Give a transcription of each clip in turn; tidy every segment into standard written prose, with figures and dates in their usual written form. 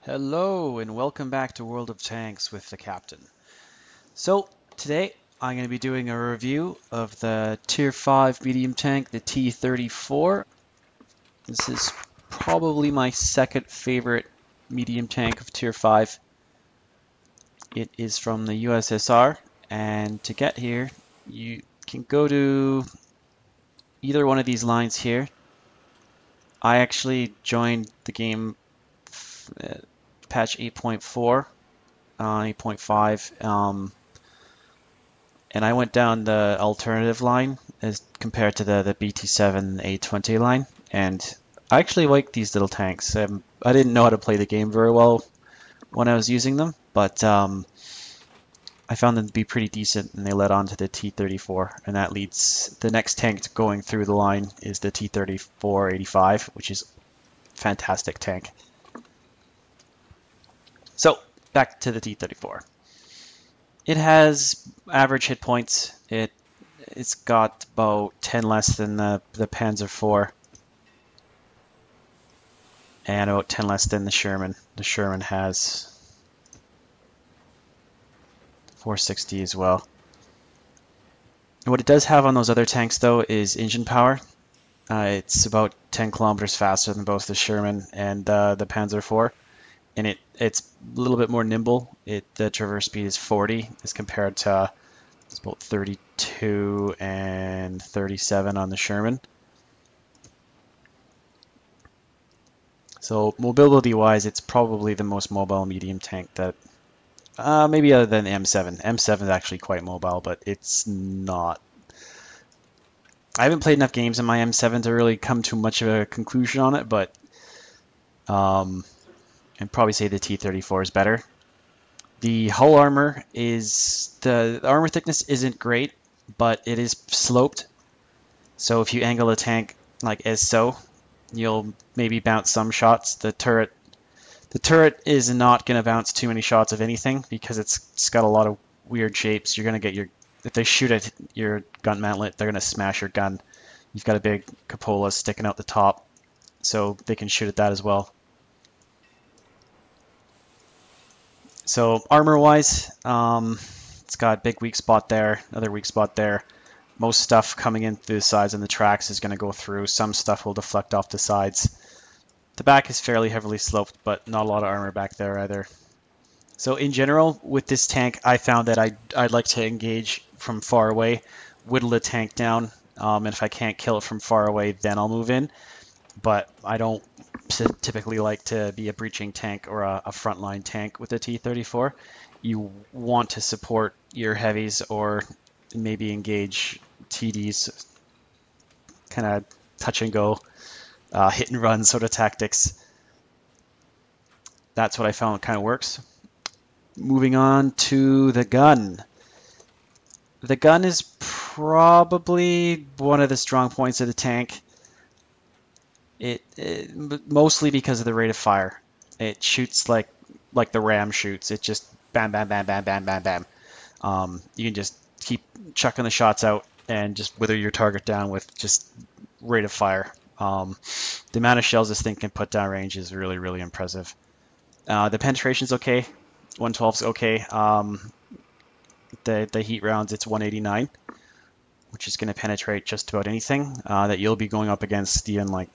Hello and welcome back to World of Tanks with the Captain. So today I'm going to be doing a review of the Tier 5 medium tank, the T-34. This is probably my second favorite medium tank of Tier 5. It is from the U.S.S.R. and to get here you can go to either one of these lines here. I actually joined the game patch 8.4 on 8.5. And I went down the alternative line as compared to the BT7 A20 line, and I actually like these little tanks. I didn't know how to play the game very well when I was using them, but I found them to be pretty decent, and they led on to the T-34, and that leads the next tank going through the line is the T-34-85, which is a fantastic tank. So back to the T-34. It has average hit points. It's got about 10 less than the Panzer IV and about 10 less than the Sherman. The Sherman has 460 as well. And what it does have on those other tanks though is engine power. It's about 10 kilometers faster than both the Sherman and the Panzer IV. And it's a little bit more nimble. The traverse speed is 40 as compared to it's about 32 and 37 on the Sherman. So mobility wise, it's probably the most mobile medium tank that maybe other than the M7. M7 is actually quite mobile, but it's not. I haven't played enough games in my M7 to really come to much of a conclusion on it, but I'd probably say the T-34 is better. The hull armor is the armor thickness isn't great, but it is sloped. So if you angle a tank like as so, you'll maybe bounce some shots. The turret is not going to bounce too many shots of anything because it's got a lot of weird shapes. You're going to get if they shoot at your gun mantlet, they're going to smash your gun. You've got a big cupola sticking out the top, so they can shoot at that as well. So armor-wise, it's got a big weak spot there, another weak spot there. Most stuff coming in through the sides and the tracks is going to go through. Some stuff will deflect off the sides. The back is fairly heavily sloped, but not a lot of armor back there either. So in general, with this tank, I found that I'd like to engage from far away, whittle the tank down, and if I can't kill it from far away, then I'll move in. But I don't typically like to be a breaching tank or a frontline tank with a T-34. You want to support your heavies or maybe engage TDs, kind of touch and go, hit and run sort of tactics. That's what I found kind of works. Moving on to the gun. The gun is probably one of the strong points of the tank. Mostly because of the rate of fire. It shoots like the Ram shoots. It just bam, bam, bam, bam, bam, bam, bam. You can just keep chucking the shots out and just wither your target down with just rate of fire. The amount of shells this thing can put down range is really, really impressive. The penetration's okay. 112's okay. The heat rounds, it's 189, which is going to penetrate just about anything that you'll be going up against, even like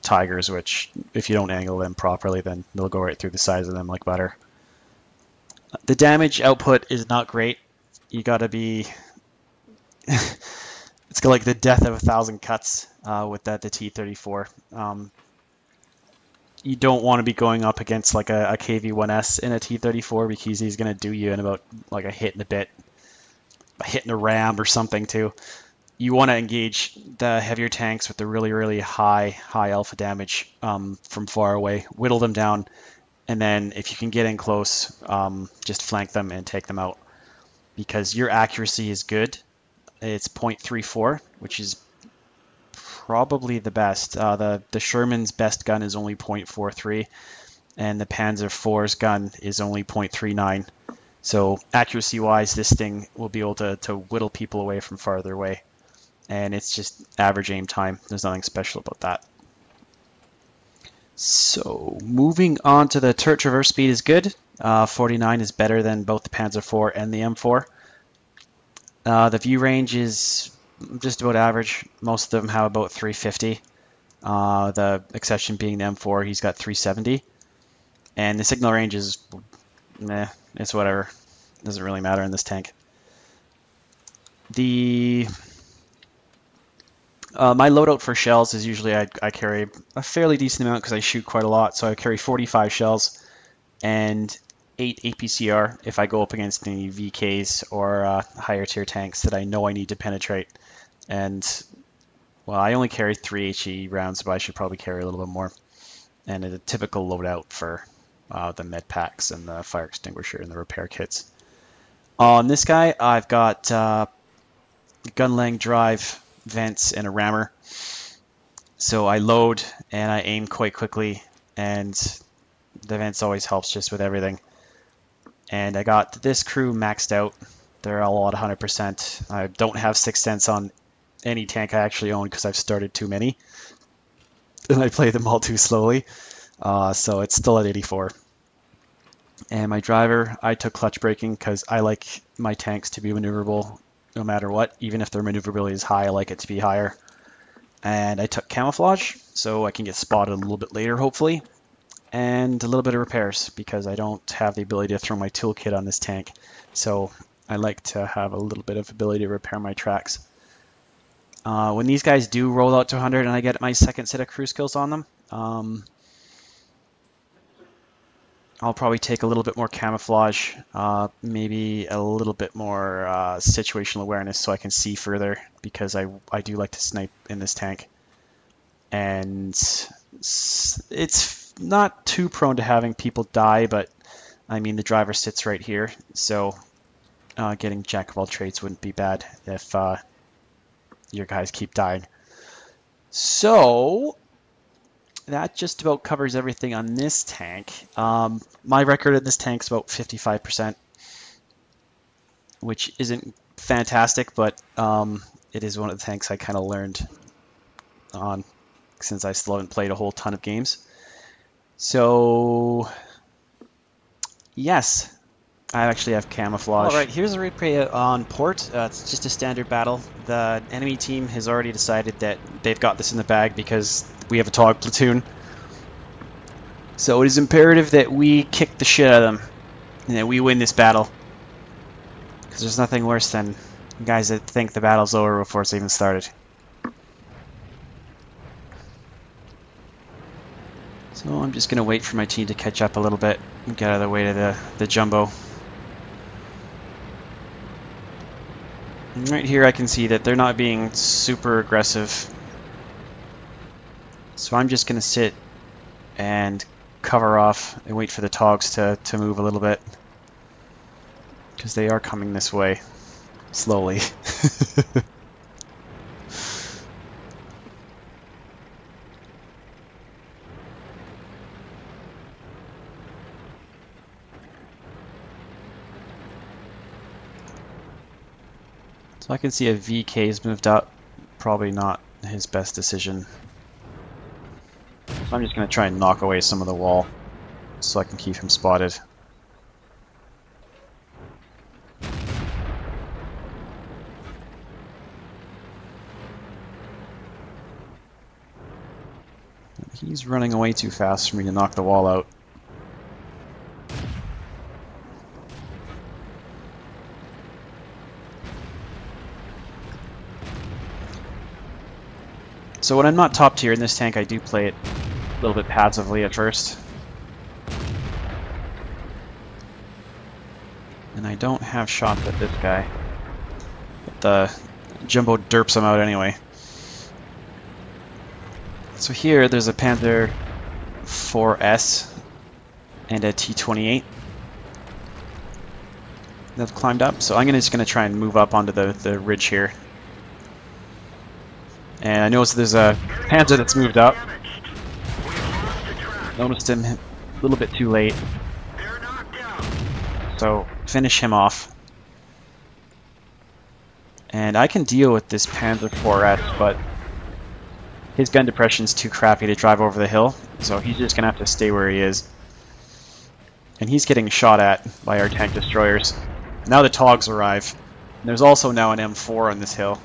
Tigers, which if you don't angle them properly, then they'll go right through the sides of them like butter. The damage output is not great. You got to be it's like the death of 1,000 cuts with the T-34. You don't want to be going up against like a KV-1S in a T-34 because he's going to do you in about like a hit and a bit, a hit and a ram or something too. You want to engage the heavier tanks with the really, really high alpha damage from far away, whittle them down, and then if you can get in close, just flank them and take them out. Because your accuracy is good. It's 0.34, which is probably the best. The Sherman's best gun is only 0.43, and the Panzer IV's gun is only 0.39. So accuracy-wise, this thing will be able to whittle people away from farther away. And it's just average aim time. There's nothing special about that. So moving on to the turret traverse speed is good. 49 is better than both the Panzer IV and the M4. The view range is just about average. Most of them have about 350. The exception being the M4, he's got 370. And the signal range is, meh, it's whatever. Doesn't really matter in this tank. My loadout for shells is usually I carry a fairly decent amount because I shoot quite a lot. So I carry 45 shells and 8 APCR if I go up against any VKs or higher tier tanks that I know I need to penetrate. And well, I only carry 3 HE rounds, but I should probably carry a little bit more. And a typical loadout for the med packs and the fire extinguisher and the repair kits. On this guy, I've got gunlang drive, vents, and a rammer. So I load and I aim quite quickly, and the vents always helps just with everything. And I got this crew maxed out. They're all at 100%. I don't have 6th Sense on any tank I actually own because I've started too many. And I play them all too slowly. So it's still at 84. And my driver, I took clutch braking because I like my tanks to be maneuverable no matter what. Even if their maneuverability is high, I like it to be higher. And I took camouflage so I can get spotted a little bit later, hopefully. And a little bit of repairs because I don't have the ability to throw my toolkit on this tank. So I like to have a little bit of ability to repair my tracks. When these guys do roll out to 100 and I get my second set of crew skills on them, I'll probably take a little bit more camouflage, maybe a little bit more situational awareness so I can see further because I do like to snipe in this tank. And it's not too prone to having people die, but I mean the driver sits right here, so getting jack of all trades wouldn't be bad if your guys keep dying. So that just about covers everything on this tank. My record in this tank is about 55%, which isn't fantastic, but it is one of the tanks I kind of learned on since I still haven't played a whole ton of games. So yes, I actually have camouflage. All right, here's a replay on port. It's just a standard battle. The enemy team has already decided that they've got this in the bag because we have a TOG platoon. So it is imperative that we kick the shit out of them and that we win this battle. Because there's nothing worse than guys that think the battle's over before it's even started. So I'm just going to wait for my team to catch up a little bit and get out of the way to the jumbo. And right here I can see that they're not being super aggressive. So I'm just going to sit and cover off and wait for the TOGs to move a little bit. Because they are coming this way. Slowly. So I can see a VK's moved up. Probably not his best decision. So I'm just going to try and knock away some of the wall so I can keep him spotted. He's running away too fast for me to knock the wall out. So when I'm not top tier in this tank, I do play it a little bit passively at first. And I don't have shots at this guy. But the jumbo derps him out anyway. So here there's a Panzer IV's and a T-28 that have climbed up. So I'm just going to try and move up onto the ridge here. And I noticed there's a Panzer that's moved up. Noticed him a little bit too late. So finish him off. And I can deal with this Panzer IV's, but his gun depression's too crappy to drive over the hill. So he's just going to have to stay where he is. And he's getting shot at by our tank destroyers. Now the Togs arrive. And there's also now an M4 on this hill.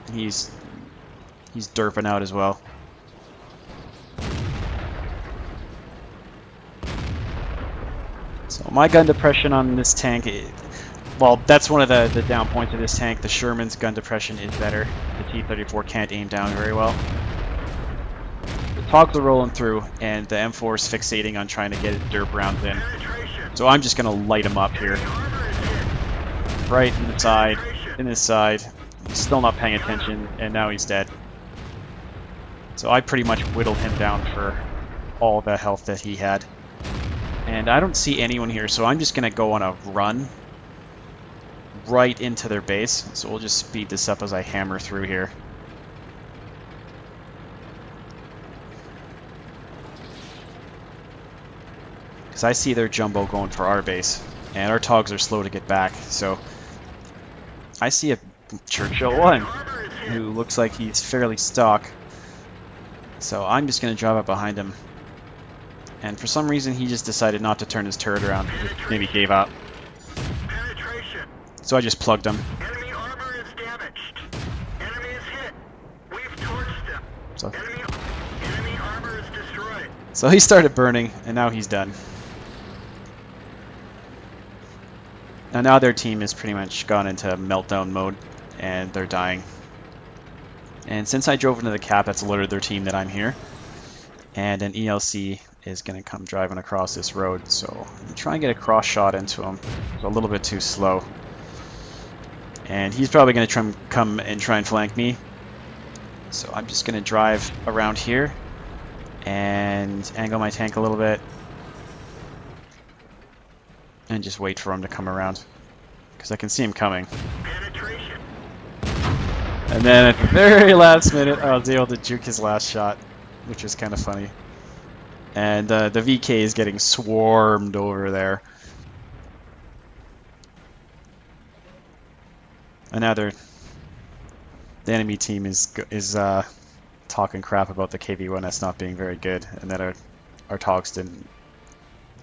And he's derping out as well. So my gun depression on this tank, well, that's one of the down points of this tank. The Sherman's gun depression is better. The T-34 can't aim down very well. The Togs are rolling through, and the M4 is fixating on trying to get derp rounds in. So I'm just going to light him up here. Right in the side, in his side. He's still not paying attention, and now he's dead. So I pretty much whittled him down for all the health that he had. And I don't see anyone here, so I'm just going to go on a run right into their base. So we'll just speed this up as I hammer through here. Because I see their jumbo going for our base, and our Togs are slow to get back. So I see a Churchill 1 who looks like he's fairly stock. So I'm just going to drive up behind him. And for some reason he just decided not to turn his turret around. Maybe gave up. So I just plugged him. Enemy armor is damaged. Enemy is hit. We've torched them. So Enemy armor is destroyed. So he started burning, and now he's done. Now their team has pretty much gone into meltdown mode, and they're dying. And since I drove into the cap, that's alerted their team that I'm here. And an ELC is going to come driving across this road, so I'm going to try and get a cross shot into him. It's a little bit too slow. And he's probably going to come and try and flank me. So I'm just going to drive around here and angle my tank a little bit. And just wait for him to come around. Because I can see him coming. And then at the very last minute, I was able to juke his last shot, which was kind of funny. And the VK is getting swarmed over there. And now the enemy team is talking crap about the KV-1S not being very good, and that our Togs didn't,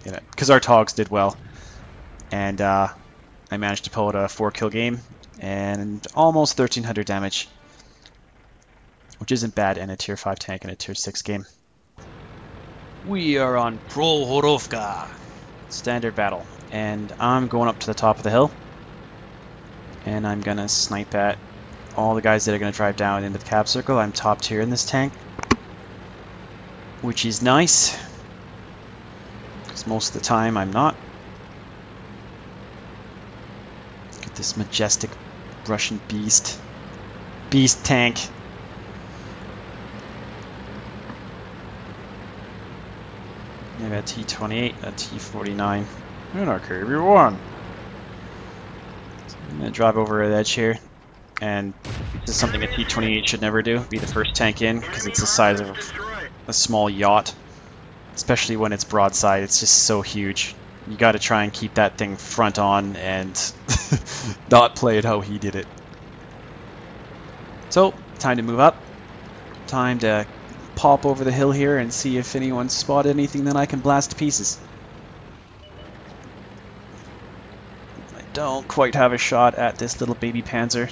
because our Togs did well. And I managed to pull out a 4-kill game and almost 1,300 damage, which isn't bad in a tier 5 tank in a tier 6 game. We are on Prohorovka, standard battle, and I'm going up to the top of the hill, and I'm gonna snipe at all the guys that are gonna drive down into the cap circle. I'm top tier in this tank, which is nice, because most of the time I'm not. Look at this majestic Russian beast tank. Maybe a T-28, a T-49, and our KV-1. So I'm gonna drive over the edge here, and this is something a T-28 should never do. Be the first tank in, because it's the size of a small yacht, especially when it's broadside. It's just so huge. You got to try and keep that thing front on and not play it how he did it. So, time to move up. Time to pop over the hill here and see if anyone spotted anything that I can blast to pieces. I don't quite have a shot at this little baby Panzer.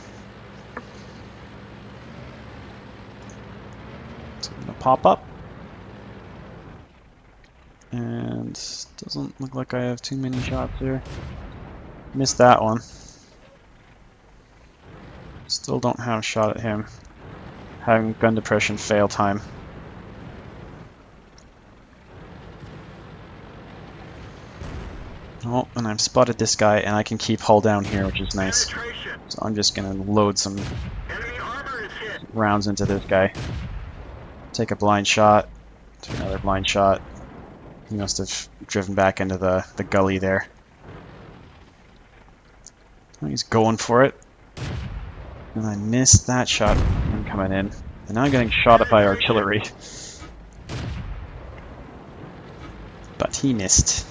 So I'm going to pop up. And doesn't look like I have too many shots here. Missed that one. Still don't have a shot at him. Having gun depression fail time. Oh, and I've spotted this guy, and I can keep hull down here, which is nice. So I'm just gonna load some rounds into this guy. Take a blind shot. Take another blind shot. He must have driven back into the gully there. Oh, he's going for it. And I missed that shot. I'm coming in. And now I'm getting shot at by artillery. But he missed.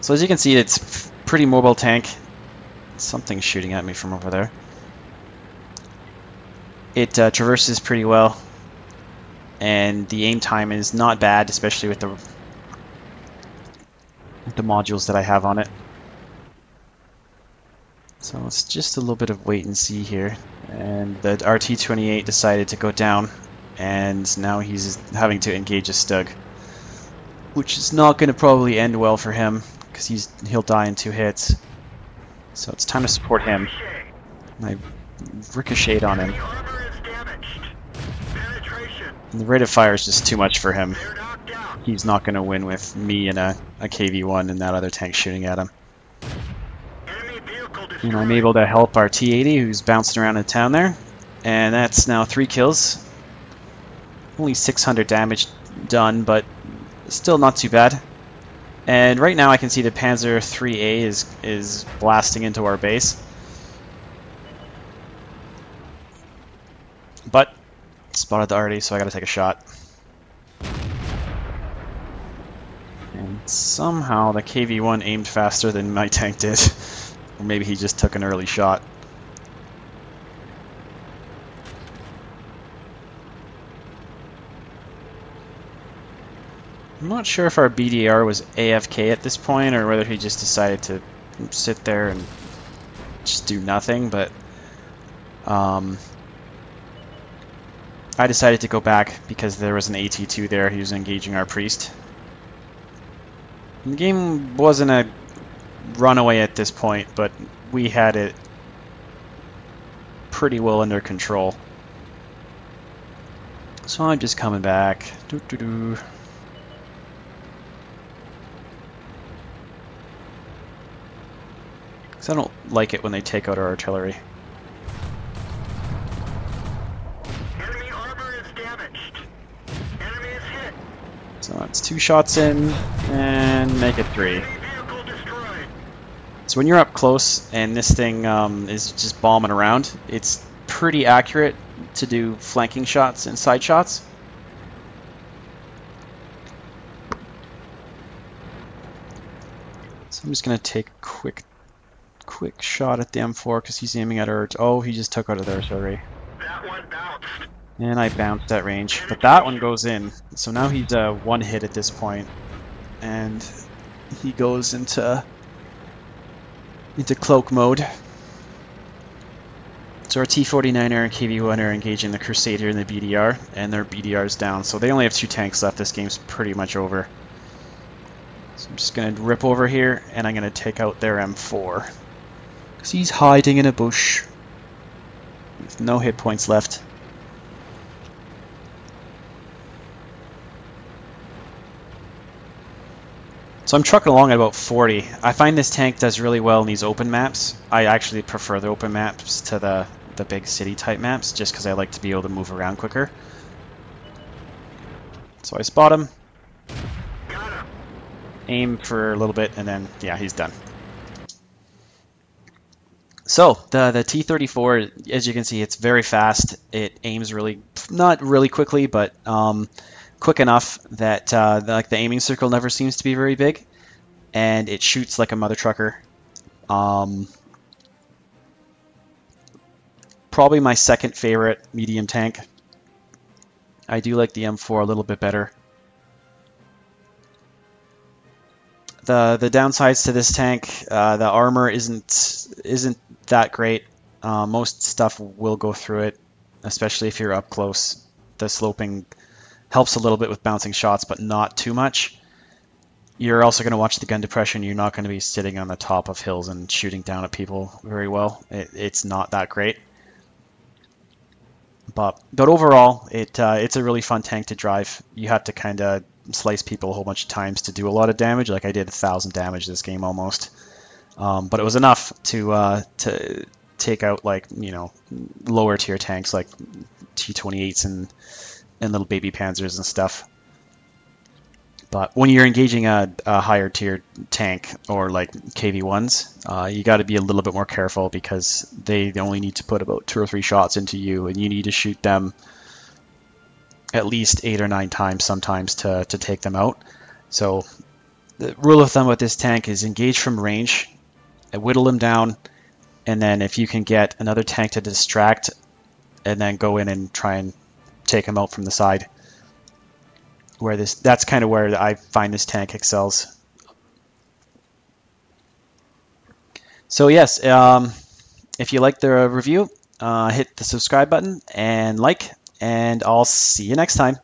So as you can see, it's a pretty mobile tank. Something's shooting at me from over there. It traverses pretty well. and the aim time is not bad, especially with the modules that I have on it. So it's just a little bit of wait and see here. And the RT-28 decided to go down, and now he's having to engage a Stug, which is not going to probably end well for him, because he'll die in 2 hits. So it's time to support him. And I ricocheted on him. And the rate of fire is just too much for him. He's not going to win with me and a KV-1 and that other tank shooting at him. And I'm able to help our T-80, who's bouncing around in town there. And that's now 3 kills. Only 600 damage done, but still not too bad. And right now I can see the Panzer IIIA is blasting into our base. But spotted the arty, so I gotta take a shot. And somehow the KV-1 aimed faster than my tank did. Or maybe he just took an early shot. I'm not sure if our BDR was AFK at this point or whether he just decided to sit there and just do nothing, but I decided to go back because there was an AT-2 there. He was engaging our priest. The game wasn't a runaway at this point, but we had it pretty well under control. So I'm just coming back. Because I don't like it when they take out our artillery. Enemy armor is damaged. Enemy is hit. So that's 2 shots in, and make it 3. Vehicle destroyed. So when you're up close and this thing is just bombing around, it's pretty accurate to do flanking shots and side shots. So I'm just going to take a quick shot at the M4 because he's aiming at our... Oh, he just took out of the artillery. That one bounced. And I bounced that range. But that one goes in. So now he's 1 hit at this point. And he goes into cloak mode. So our T-49R and KV-1 are engaging the Crusader and the BDR, and their BDR is down. So they only have 2 tanks left. This game's pretty much over. So I'm just going to rip over here, and I'm going to take out their M4. Because he's hiding in a bush with no hit points left. So I'm trucking along at about 40. I find this tank does really well in these open maps. I actually prefer the open maps to the big city type maps just because I like to be able to move around quicker. So I spot him, aim for a little bit, and then yeah, he's done. So the T-34, as you can see, it's very fast. It aims not really quickly, but quick enough that like the aiming circle never seems to be very big, and it shoots like a mother trucker. Probably my second favorite medium tank. I do like the M4 a little bit better. The downsides to this tank, the armor isn't that great. Most stuff will go through it, especially if you're up close. The sloping helps a little bit with bouncing shots, but not too much. You're also going to watch the gun depression. You're not going to be sitting on the top of hills and shooting down at people very well. It's not that great. But overall, it's a really fun tank to drive. You have to kind of slice people a whole bunch of times to do a lot of damage. Like I did 1,000 damage this game almost. But it was enough to take out, like, you know, lower tier tanks like T-28s and little baby panzers and stuff. But when you're engaging a higher tier tank or like KV-1s, you got to be a little bit more careful because they only need to put about 2 or 3 shots into you, and you need to shoot them at least 8 or 9 times sometimes to take them out. So the rule of thumb with this tank is engage from range, whittle them down, and then if you can get another tank to distract, and then go in and try and take them out from the side. where that's kind of where I find this tank excels. So yes, if you like the review, hit the subscribe button and like, and I'll see you next time.